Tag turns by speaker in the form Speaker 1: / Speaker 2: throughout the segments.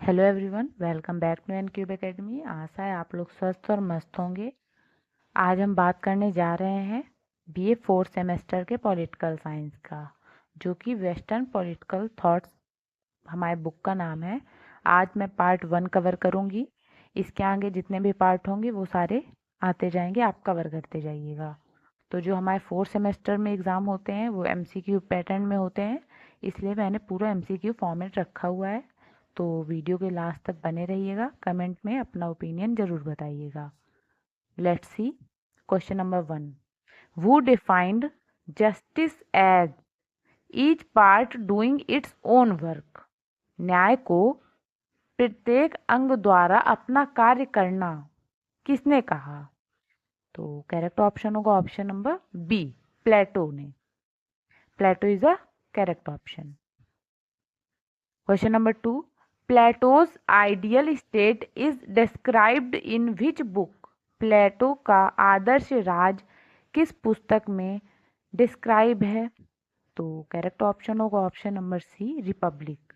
Speaker 1: Hello everyone, welcome back to Encube academy. आशा है आप लोग स्वस्थ और मस्त होंगे। आज हम बात करने जा रहे हैं बीए फोर्थ सेमेस्टर के पॉलिटिकल साइंस का, जो कि वेस्टर्न पॉलिटिकल थॉट्स हमारे बुक का नाम है। आज मैं पार्ट 1 कवर करूंगी। इसके आगे जितने भी पार्ट होंगे वो सारे आते जाएंगे, आप कवर करते जाइएगा। तो जो हमारे फोर्थ सेमेस्टर में एग्ज़ाम होते हैं वो एमसीक्यू पैटर्न में होते हैं, इसलिए मैंने पूरा एमसीक्यू फॉर्मेट रखा हुआ है। तो वीडियो के लास्ट तक बने रहिएगा, कमेंट में अपना ओपिनियन ज़रूर बताइएगा। Let's see question number 1। Who defined justice as each part doing its own work. न्याय को प्रत्येक अंग द्वारा अपना कार्य करना किसने कहा? तो करेक्ट ऑप्शन होगा ऑप्शन नंबर बी, प्लेटो ने। Plato is a correct option. Question number 2। Plato's ideal state is described in which book. Plato का आदर्श राज किस पुस्तक में डिस्क्राइब है? तो करेक्ट ऑप्शन होगा option number C, Republic.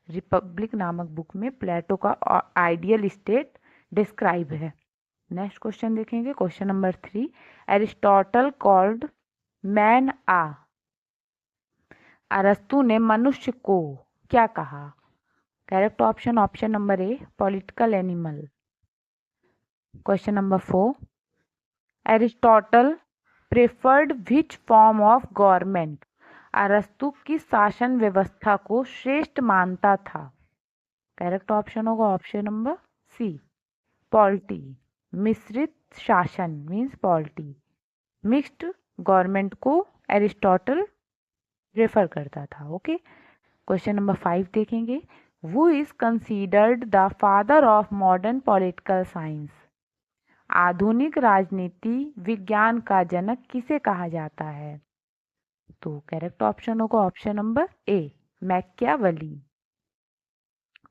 Speaker 1: Republic नामक बुक में प्लेटो का आइडियल स्टेट डिस्क्राइब है। नेक्स्ट क्वेश्चन देखेंगे, question number 3। Aristotle called man a. अरस्तु ने मनुष्य को क्या कहा? Correct option option number A, political animal. Question number 4। Aristotle preferred which form of government. अरस्तु किस शासन व्यवस्था को श्रेष्ठ मानता था? करेक्ट ऑप्शन होगा ऑप्शन नंबर सी, पॉलिटी। मिश्रित शासन मीन्स पॉलिटी। मिक्स्ड गवर्नमेंट को एरिस्टोटल रेफर करता था। ओके। क्वेश्चन नंबर 5 देखेंगे। Who is considered the father of modern political science? आधुनिक राजनीति विज्ञान का जनक किसे कहा जाता है? तो करेक्ट ऑप्शन होगा option number A, Machiavelli.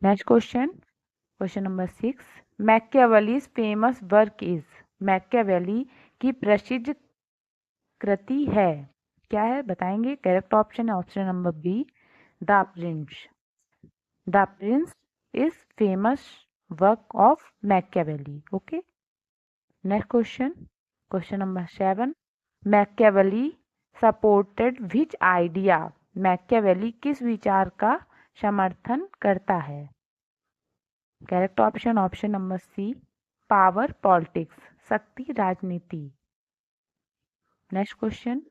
Speaker 1: Next question, question number 6। Machiavelli's famous work is. Machiavelli की प्रसिद्ध कृति है, क्या है बताएंगे? करेक्ट ऑप्शन है option number B, the Prince. The Prince is famous work of Machiavelli. Okay. Next question. Question number 7. Machiavelli supported which idea? Machiavelli किस विचार का समर्थन करता है? Correct option option number C, power politics, शक्ति राजनीति। Next question,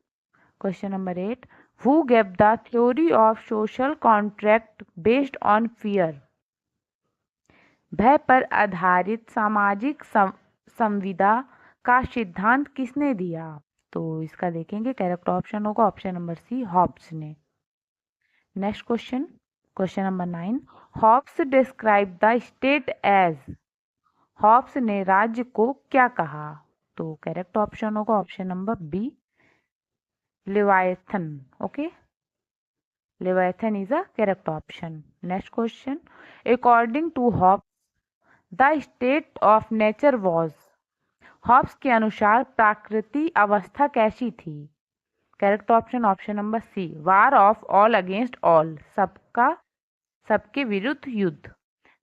Speaker 1: question number 8। Who gave the theory of social contract based on fear? भय पर आधारित सामाजिक संविदा का सिद्धांत किसने दिया? तो इसका देखेंगे, करेक्ट ऑप्शन होगा ऑप्शन नंबर सी, हॉब्स ने। Next question, question number 9। Hobbes describe the state as. Hobbes ने राज्य को क्या कहा? तो करेक्ट ऑप्शन होगा option number B, Leviathan. Okay, Leviathan is a correct option. Next question, according to Hobbes the state of nature was. Hobbes के अनुसार प्राकृतिक अवस्था कैसी थी? Correct option option number C, war of all against all, सबका सबके विरुद्ध युद्ध।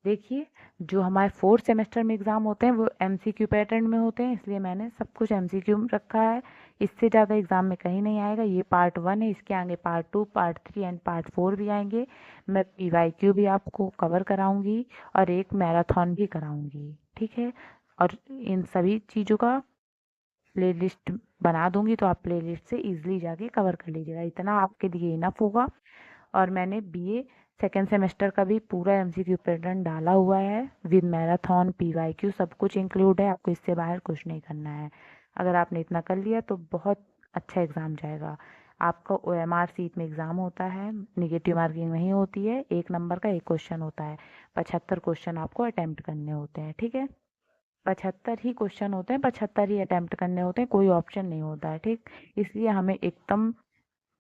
Speaker 1: देखिए, जो हमारे फोर्थ सेमेस्टर में एग्जाम होते हैं वो एमसीक्यू पैटर्न में होते हैं, इसलिए मैंने सब कुछ एमसीक्यू में रखा है। इससे ज़्यादा एग्जाम में कहीं नहीं आएगा। ये पार्ट 1 है, इसके आगे पार्ट 2, पार्ट 3 एंड पार्ट 4 भी आएंगे। मैं पीवाईक्यू भी आपको कवर कराऊंगी और एक मैराथन भी कराऊंगी, ठीक है। और इन सभी चीज़ों का प्लेलिस्ट बना दूंगी, तो आप प्लेलिस्ट से इजीली जाके कवर कर लीजिएगा। इतना आपके लिए इनफ होगा। और मैंने बीए सेकेंड सेमेस्टर का भी पूरा एमसीक्यू पैटर्न डाला हुआ है विद मैराथन, पीवाईक्यू, सब कुछ इंक्लूड है। आपको इससे बाहर कुछ नहीं करना है। अगर आपने इतना कर लिया तो बहुत अच्छा एग्ज़ाम जाएगा। आपका ओएमआर सीट में एग्ज़ाम होता है, निगेटिव मार्किंग नहीं होती है, 1 नंबर का 1 क्वेश्चन होता है। 75 क्वेश्चन आपको अटैम्प्ट करने होते हैं, ठीक है। 75 ही क्वेश्चन होते हैं, 75 ही अटैम्प्ट करने होते हैं, कोई ऑप्शन नहीं होता है, ठीक। इसलिए हमें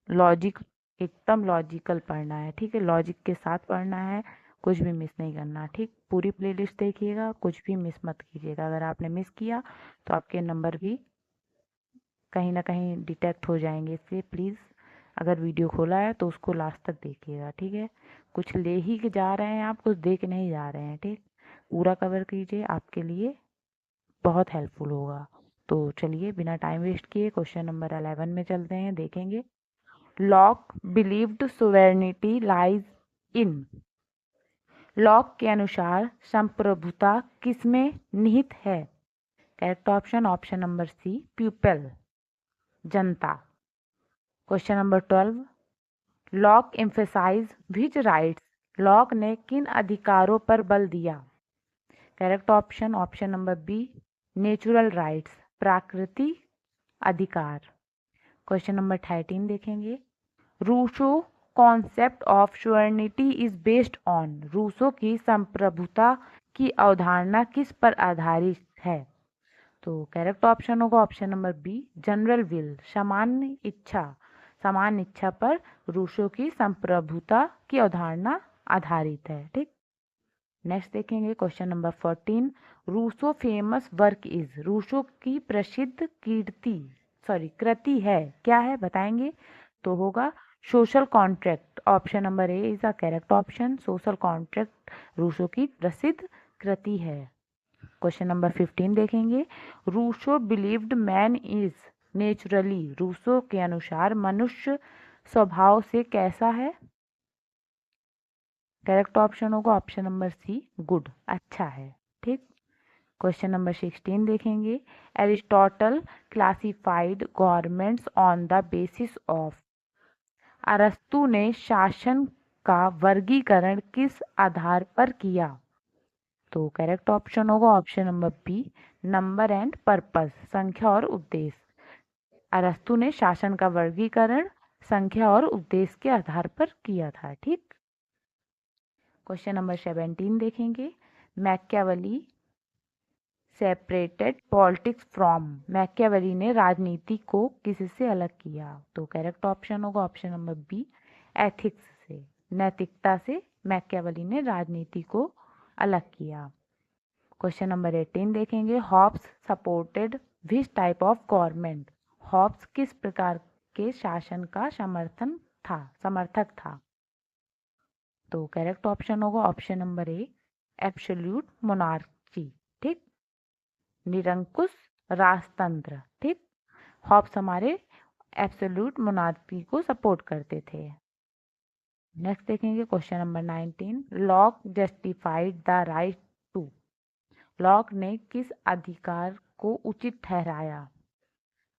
Speaker 1: लॉजिक एकदम लॉजिकल पढ़ना है, ठीक है। लॉजिक के साथ पढ़ना है, कुछ भी मिस नहीं करना, ठीक। पूरी प्लेलिस्ट देखिएगा, कुछ भी मिस मत कीजिएगा। अगर आपने मिस किया तो आपके नंबर भी कहीं ना कहीं डिटेक्ट हो जाएंगे, इसलिए प्लीज़ अगर वीडियो खोला है तो उसको लास्ट तक देखिएगा, ठीक है। कुछ ले ही के जा रहे हैं आप, कुछ देख नहीं जा रहे हैं, ठीक। पूरा कवर कीजिए, आपके लिए बहुत हेल्पफुल होगा। तो चलिए बिना टाइम वेस्ट किए क्वेश्चन नंबर 11 में चलते हैं, देखेंगे। Locke believed sovereignty lies in. Locke के अनुसार संप्रभुता किसमें निहित है? Correct option option number C, people, जनता। Question number 12, Locke emphasize which rights. Locke ने किन अधिकारों पर बल दिया? Correct option option number B, natural rights, प्राकृतिक अधिकार। क्वेश्चन नंबर 13 देखेंगे। Rousseau concept of sovereignty is based on. Rousseau की संप्रभुता की अवधारणा किस पर आधारित है? तो करेक्ट ऑप्शन होगा option number B, general will, सामान्य इच्छा। सामान्य इच्छा पर रूसो की संप्रभुता की अवधारणा आधारित है, ठीक। नेक्स्ट देखेंगे question number 14, Rousseau famous work is. Rousseau की प्रसिद्ध कृति है, क्या है बताएंगे? तो होगा social contract. Option number A is the correct option, social contract Rousseau की प्रसिद्ध कृति है। क्वेश्चन नंबर 15 देखेंगे। Rousseau believed man is naturally. Rousseau के अनुसार मनुष्य स्वभाव से कैसा है? करेक्ट ऑप्शन होगा ऑप्शन नंबर सी, गुड, अच्छा है, ठीक। क्वेश्चन नंबर 16 देखेंगे। Aristotle classified governments on the basis of. अरस्तु ने शासन का वर्गीकरण किस आधार पर किया? तो करेक्ट ऑप्शन होगा option number B, number and purpose, संख्या और उद्देश्य। अरस्तु ने शासन का वर्गीकरण संख्या और उद्देश्य के आधार पर किया था, ठीक। क्वेश्चन नंबर 17 देखेंगे। Machiavelli separated politics from. Machiavelli ने राजनीति को किससे अलग किया? तो करेक्ट ऑप्शन होगा ऑप्शन नंबर बी, एथिक्स से, नैतिकता से मैकियावेली ने राजनीति को अलग किया। क्वेश्चन नंबर 18 देखेंगे। Hobbes supported which type of government. Hobbes किस प्रकार के शासन का समर्थक था? तो करेक्ट ऑप्शन होगा option number A, absolute monarchy, ठीक, निरंकुश राजतंत्र, ठीक। हॉब्स हमारे एब्सोल्यूट मोनार्की को सपोर्ट करते थे। नेक्स्ट देखेंगे question number 19, Locke justified the right to. Locke ने किस अधिकार को उचित ठहराया?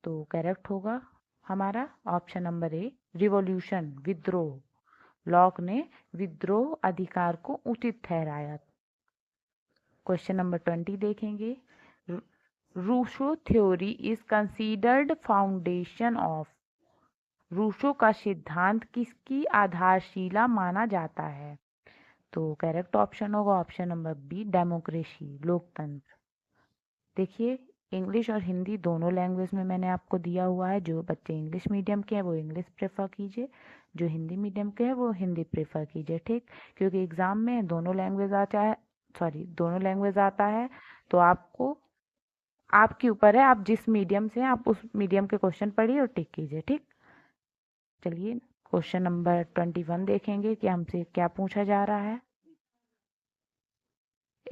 Speaker 1: तो करेक्ट होगा हमारा ऑप्शन नंबर ए, रिवॉल्यूशन, विद्रोह। लॉक ने विद्रोह अधिकार को उचित ठहराया। क्वेश्चन नंबर 20 देखेंगे। Rousseau theory is considered foundation of. Rousseau का सिद्धांत किसकी आधारशिला माना जाता है? तो करेक्ट ऑप्शन होगा ऑप्शन नंबर बी, डेमोक्रेसी, लोकतंत्र। देखिए इंग्लिश और हिंदी दोनों लैंग्वेज में मैंने आपको दिया हुआ है। जो बच्चे इंग्लिश मीडियम के हैं वो इंग्लिश प्रेफर कीजिए, जो हिंदी मीडियम के हैं वो हिंदी प्रेफर कीजिए, ठीक। क्योंकि एग्जाम में दोनों लैंग्वेज आता है, तो आपको आपके ऊपर है, आप जिस मीडियम से हैं आप उस मीडियम के क्वेश्चन पढ़िए और टिक कीजिए, ठीक। चलिए क्वेश्चन नंबर 21 देखेंगे कि हमसे क्या पूछा जा रहा है।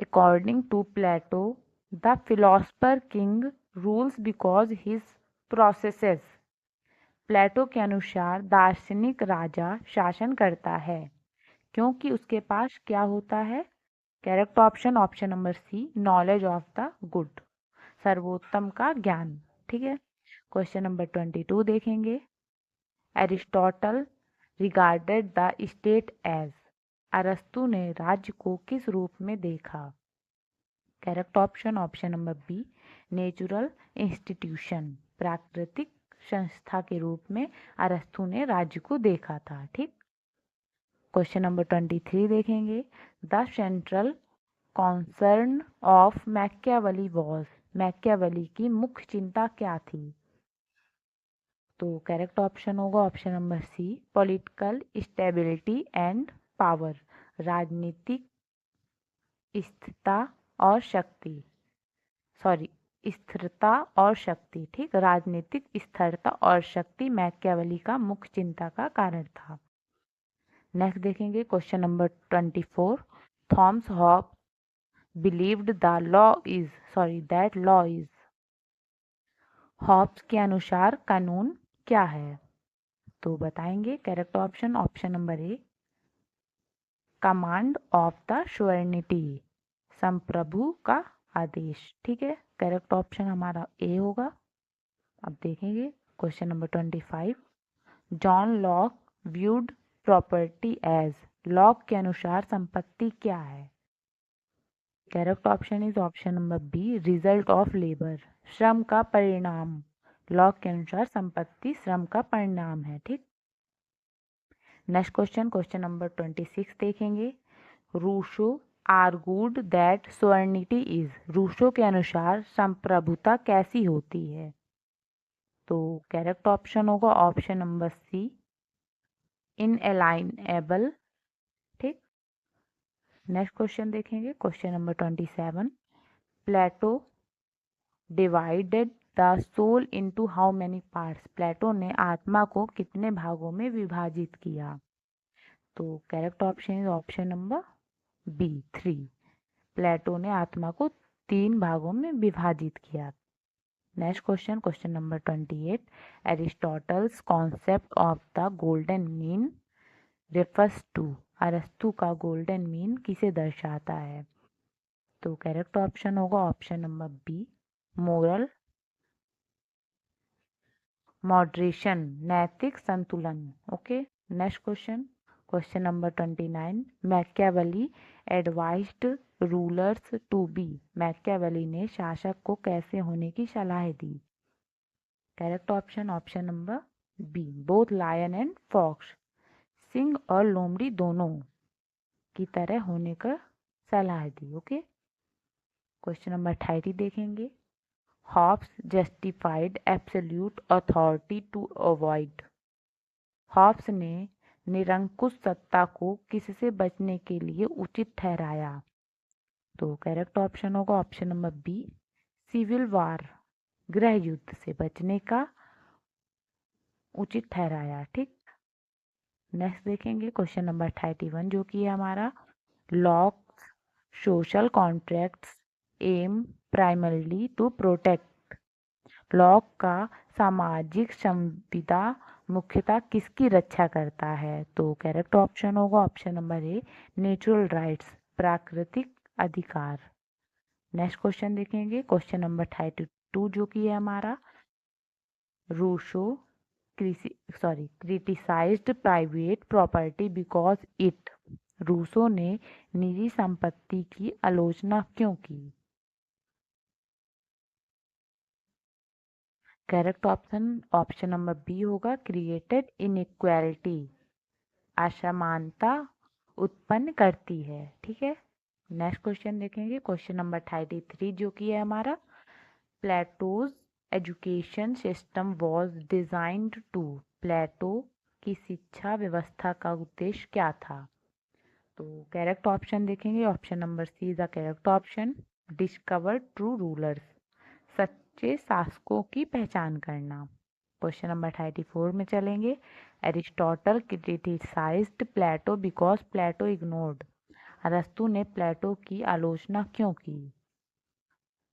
Speaker 1: According to Plato the philosopher king rules because his processes. Plato के अनुसार दार्शनिक राजा शासन करता है क्योंकि उसके पास क्या होता है? Correct option option number C, knowledge of the good, सर्वोत्तम का ज्ञान, ठीक है। क्वेश्चन नंबर 22 देखेंगे। Aristotle regarded the state as. अरस्तु ने राज्य को किस रूप में देखा? Correct option option number B, natural institution, प्राकृतिक संस्था के रूप में अरस्तु ने राज्य को देखा था, ठीक। क्वेश्चन नंबर 23 देखेंगे। The central concern of Machiavelli was. Machiavelli की मुख्य चिंता क्या थी? तो करेक्ट ऑप्शन होगा option number C, political stability and power, राजनीतिक स्थिरता और शक्ति, स्थिरता और शक्ति, ठीक, राजनीतिक स्थिरता और शक्ति मैकियावेली का मुख्य चिंता का कारण था। नेक्स्ट देखेंगे question number 24। Thomas Hobbes believed that law is. Hobbes के अनुसार कानून क्या है? तो बताएंगे। Correct option number A, command of the sovereignty, संप्रभु का आदेश, ठीक है। करेक्ट ऑप्शन हमारा ए होगा। अब देखेंगे question number 25। John Locke viewed property as. Locke के अनुसार संपत्ति क्या है? Correct option is option number B, result of labour, श्रम का परिणाम। लॉक के अनुसार संपत्ति श्रम का परिणाम है, ठीक। नेक्स्ट क्वेश्चन नंबर 26 देखेंगे। Rousseau argued that sovereignty is. Rousseau के अनुसार संप्रभुता कैसी होती है? तो करेक्ट ऑप्शन होगा ऑप्शन नंबर सी, इनएलाइनेबल, ठीक। नेक्स्ट क्वेश्चन देखेंगे question number 27। Plato divided the soul into how many parts. Plato ने आत्मा को कितने भागों में विभाजित किया? तो correct option is option number B, 3। Plato ने आत्मा को 3 भागों में विभाजित किया। Next question number 28। Aristotle's concept of the golden mean refers to. अरस्तु का गोल्डन मीन किसे दर्शाता है? तो करेक्ट ऑप्शन होगा option number B, moral moderation, नैतिक संतुलन, okay. Next question number 29। Machiavelli advised rulers to be. Machiavelli ने शासक को कैसे होने की सलाह दी? Correct option number B, both lion and fox, सिंह और लोमड़ी दोनों की तरह होने का सलाह दी, ओके। क्वेश्चन नंबर 30 देखेंगे। Hobbes justified absolute authority to avoid. Hobbes ने निरंकुश सत्ता को किससे बचने के लिए उचित ठहराया? तो करेक्ट ऑप्शन होगा option number B, civil war, गृह युद्ध से बचने का उचित ठहराया, ठीक। नेक्स्ट देखेंगे क्वेश्चन नंबर 31, जो कि है हमारा Locke's social contracts aim primarily to protect. Locke का सामाजिक संविदा मुख्यतः किसकी रक्षा करता है? तो करेक्ट ऑप्शन होगा option number A, natural rights, प्राकृतिक अधिकार। नेक्स्ट क्वेश्चन देखेंगे क्वेश्चन नंबर 32, जो कि है हमारा Rousseau criticised private property because it. Rousseau ने निजी संपत्ति की आलोचना क्यों की? करेक्ट ऑप्शन नंबर बी होगा, क्रिएटेड इनइक्वालिटी, असमानता उत्पन्न करती है, ठीक है। नेक्स्ट क्वेश्चन देखेंगे क्वेश्चन नंबर 33, जो कि है हमारा Plato's education system was designed to. Plato की शिक्षा व्यवस्था का उद्देश्य क्या था? तो करेक्ट ऑप्शन देखेंगे option number C is the correct option, discover true rulers, सच्चे शासकों की पहचान करना। क्वेश्चन नंबर 34 में चलेंगे। Aristotle criticised Plato because Plato ignored. अरस्तु ने प्लेटो की आलोचना क्यों की?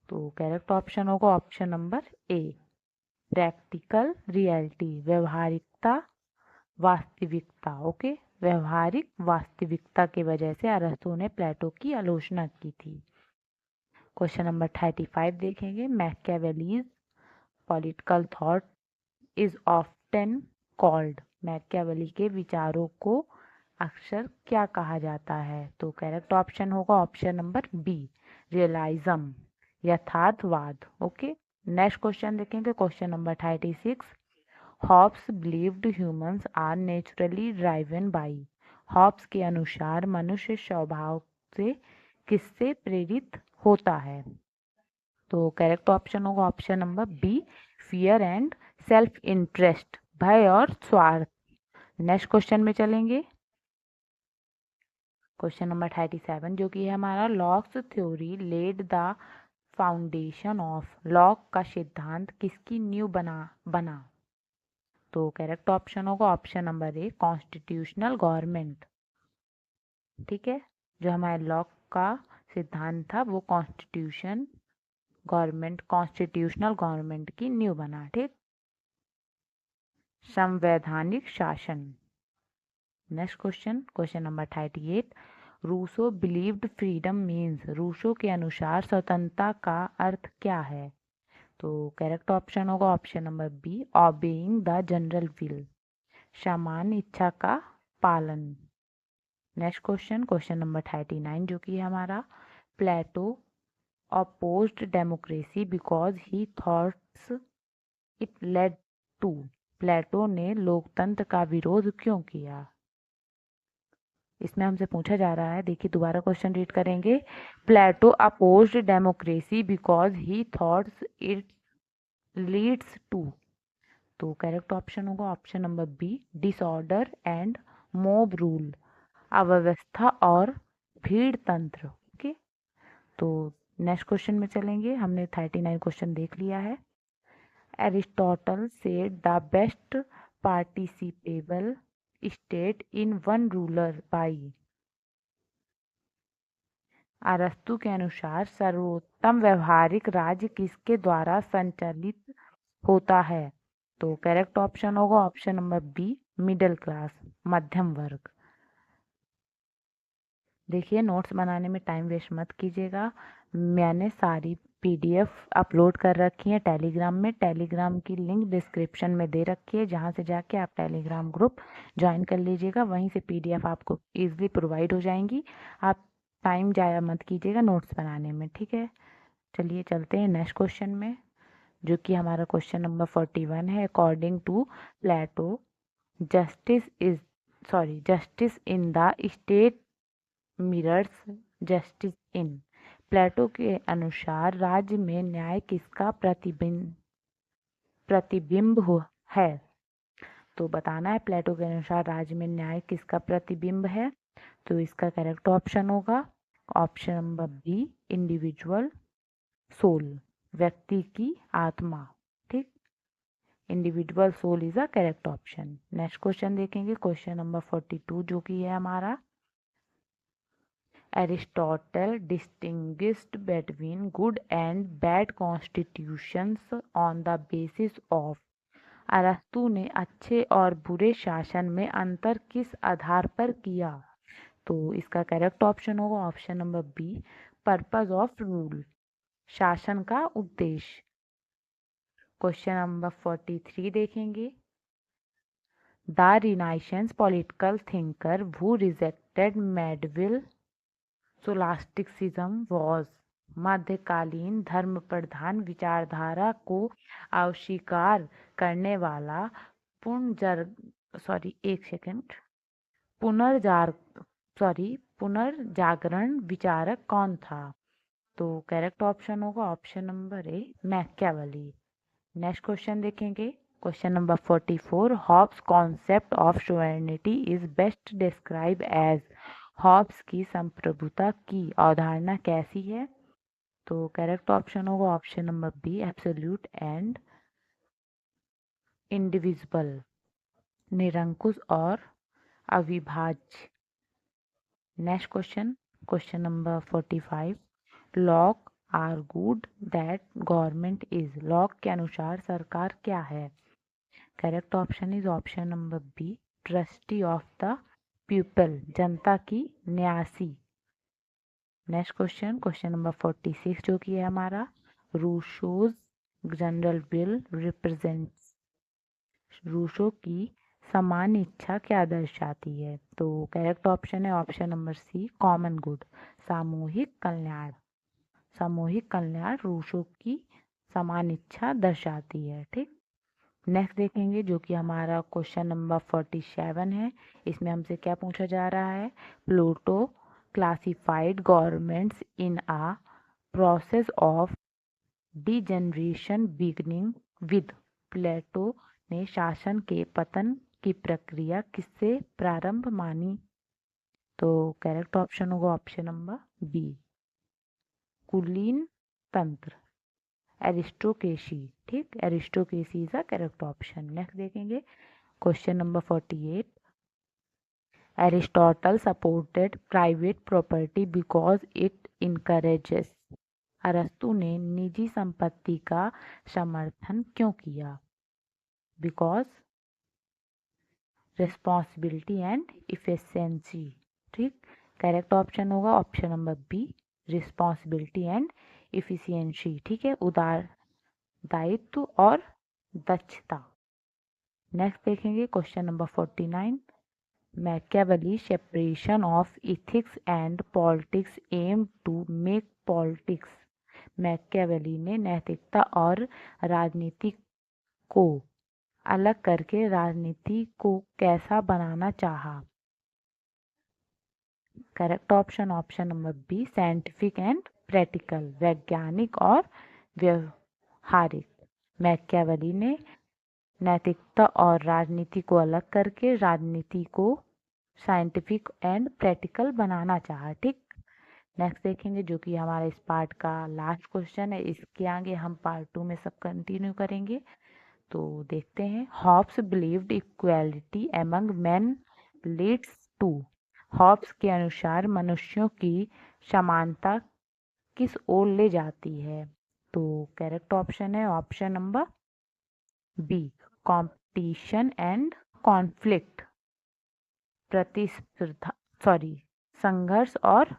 Speaker 1: तो करेक्ट ऑप्शन होगा option number A, practical reality, व्यवहारिकता वास्तविकता, ओके। व्यवहारिक वास्तविकता की वजह से अरस्तु ने प्लेटो की आलोचना की थी। क्वेश्चन नंबर 35 देखेंगे। Machiavelli's political thought is often called. Machiavelli के विचारों को अक्सर क्या कहा जाता है? तो करेक्ट ऑप्शन होगा ऑप्शन नंबर बी, रियलिज्म, यथार्थवाद, ओके। नेक्स्ट क्वेश्चन देखेंगे question number 36। Hobbes believed humans are naturally driven by. Hobbes के अनुसार मनुष्य स्वभाव से किससे प्रेरित होता है? तो करेक्ट ऑप्शन होगा option number B, fear and self interest, भय और स्वार्थ। नेक्स्ट क्वेश्चन में चलेंगे क्वेश्चन नंबर 37, जो कि है हमारा Locke's theory laid the foundation of Locke का सिद्धांत किसकी नींव बना। तो करेक्ट ऑप्शन होगा option number A, constitutional government. ठीक है, जो हमारे लॉक का सिद्धांत था वो कॉन्स्टिट्यूशनल गवर्नमेंट की नींव बना। ठीक, संवैधानिक शासन। Next question number 38, Rousseau believed freedom means, Rousseau के अनुसार स्वतंत्रता का अर्थ क्या है। तो करेक्ट ऑप्शन होगा option number B, obeying the general will, सामान्य इच्छा का पालन। नेक्स्ट क्वेश्चन नंबर 39 जो कि है हमारा, Plato opposed democracy because he thought it led to, Plato ने लोकतंत्र का विरोध क्यों किया। इसमें हमसे पूछा जा रहा है, देखिए दोबारा क्वेश्चन रीड करेंगे, Plato opposed democracy because he thought it leads to. तो करेक्ट ऑप्शन होगा option number B, disorder and mob rule, अव्यवस्था और भीड़ तंत्र। ओके, तो नेक्स्ट क्वेश्चन में चलेंगे, हमने 39 क्वेश्चन देख लिया है। Aristotle said the best participable state in one ruler by, अरस्तु के अनुसार सर्वोत्तम व्यवहारिक राज्य किसके द्वारा संचालित होता है। तो करेक्ट ऑप्शन होगा option number B, middle class, मध्यम वर्ग। देखिए नोट्स बनाने में टाइम वेस्ट मत कीजिएगा, मैंने सारी पीडीएफ अपलोड कर रखी है टेलीग्राम में, टेलीग्राम की लिंक डिस्क्रिप्शन में दे रखी है, जहां से जाके आप टेलीग्राम ग्रुप ज्वाइन कर लीजिएगा, वहीं से पीडीएफ आपको इजीली प्रोवाइड हो जाएंगी। आप टाइम ज़ाया मत कीजिएगा नोट्स बनाने में। ठीक है, चलिए चलते हैं नेक्स्ट क्वेश्चन में, जो कि हमारा क्वेश्चन नंबर 41 है। According to Plato justice in the state mirrors justice in, Plato के अनुसार राज्य में न्याय किसका प्रतिबिंब है। तो बताना है प्लेटो के अनुसार राज्य में न्याय किसका प्रतिबिंब है। तो इसका करेक्ट ऑप्शन होगा option number B, individual soul, व्यक्ति की आत्मा। ठीक, individual soul is a correct option. Next question देखेंगे, क्वेश्चन नंबर 42 जो कि है हमारा, Aristotle distinguished between good and bad constitutions on the basis of, अरस्तु ने अच्छे और बुरे शासन में अंतर किस आधार पर किया। तो इसका करेक्ट ऑप्शन होगा option number B, purpose of rule, शासन का उद्देश्य। क्वेश्चन नंबर 43 देखेंगे, the Renaissance political thinker who rejected medieval scholasticism was, मध्यकालीन धर्म प्रधान विचारधारा को अस्वीकार करने वाला पुनर्जागरण विचारक कौन था। तो करेक्ट ऑप्शन होगा option number A, Machiavelli. Next question देखेंगे, question number 44, Hobbes concept of sovereignty is best describe as, Hobbes की संप्रभुता की अवधारणा कैसी है। तो करेक्ट ऑप्शन होगा option number B, absolute and indivisible, निरंकुश और अविभाज्य। Next question number 45, Locke argued that government is, Locke के अनुसार सरकार क्या है। Correct option is option number B, trustee of the people, जनता की न्यासी। नेक्स्ट क्वेश्चन नंबर 46 जो कि है हमारा, Rousseau's general will represents, Rousseau की समान इच्छा क्या दर्शाती है। तो करेक्ट ऑप्शन है option number C, common good, सामूहिक कल्याण, सामूहिक कल्याण रूसो की समान इच्छा दर्शाती है। ठीक, नेक्स्ट देखेंगे जो कि हमारा क्वेश्चन नंबर 47 है, इसमें हमसे क्या पूछा जा रहा है, Plato classified governments in a process of degeneration beginning with, Plato ने शासन के पतन की प्रक्रिया किससे प्रारंभ मानी। तो करेक्ट ऑप्शन होगा ऑप्शन नंबर बी, कुलीन तंत्र, एरिस्टोक्रेसी, ठीक, aristocracy is a correct option. Next देखेंगे question number 48। Aristotle supported private property because it encourages. अरस्तु ने निजी संपत्ति का समर्थन क्यों किया? बिकॉज रिस्पॉन्सिबिलिटी एंड इफिशिएंसी, ठीक, करेक्ट ऑप्शन होगा option number B, responsibility and efficiency, ठीक है, दायित्व और दक्षता। नेक्स्ट देखेंगे question number 49। Machiavelli separation of ethics and politics M to make politics. Machiavelli ने नैतिकता और राजनीति को अलग करके राजनीति को कैसा बनाना चाहा? Correct option option number B, scientific and practical, वैज्ञानिक और व्यवहारिक। मैकियावेली ने नैतिकता और राजनीति को अलग करके राजनीति को साइंटिफिक एंड प्रैक्टिकल बनाना चाहा, ठीक। नेक्स्ट देखेंगे जो कि हमारा इस पार्ट का लास्ट क्वेश्चन है। इसके आगे हम पार्ट 2 में सब कंटिन्यू करेंगे। तो देखते हैं। Hobbes believed equality among men leads to. Hobbes के अनुसार मनुष्यों की समानता किस ओर ले जाती है? तो करेक्ट ऑप्शन है option number B, competition and conflict, प्रतिस्पर्धा, संघर्ष और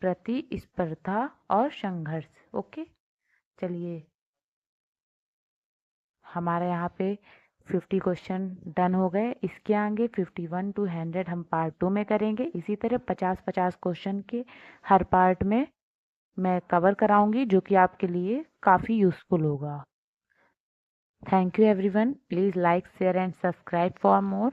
Speaker 1: प्रतिस्पर्धा और संघर्ष। ओके, चलिए हमारे यहाँ पे 50 क्वेश्चन डन हो गए। इसके आगे 51 to 100 हम पार्ट 2 में करेंगे। इसी तरह 50-50 क्वेश्चन के हर पार्ट में मैं कवर कराऊंगी, जो कि आपके लिए काफ़ी यूज़फुल होगा। Thank you everyone, please like share and subscribe for more.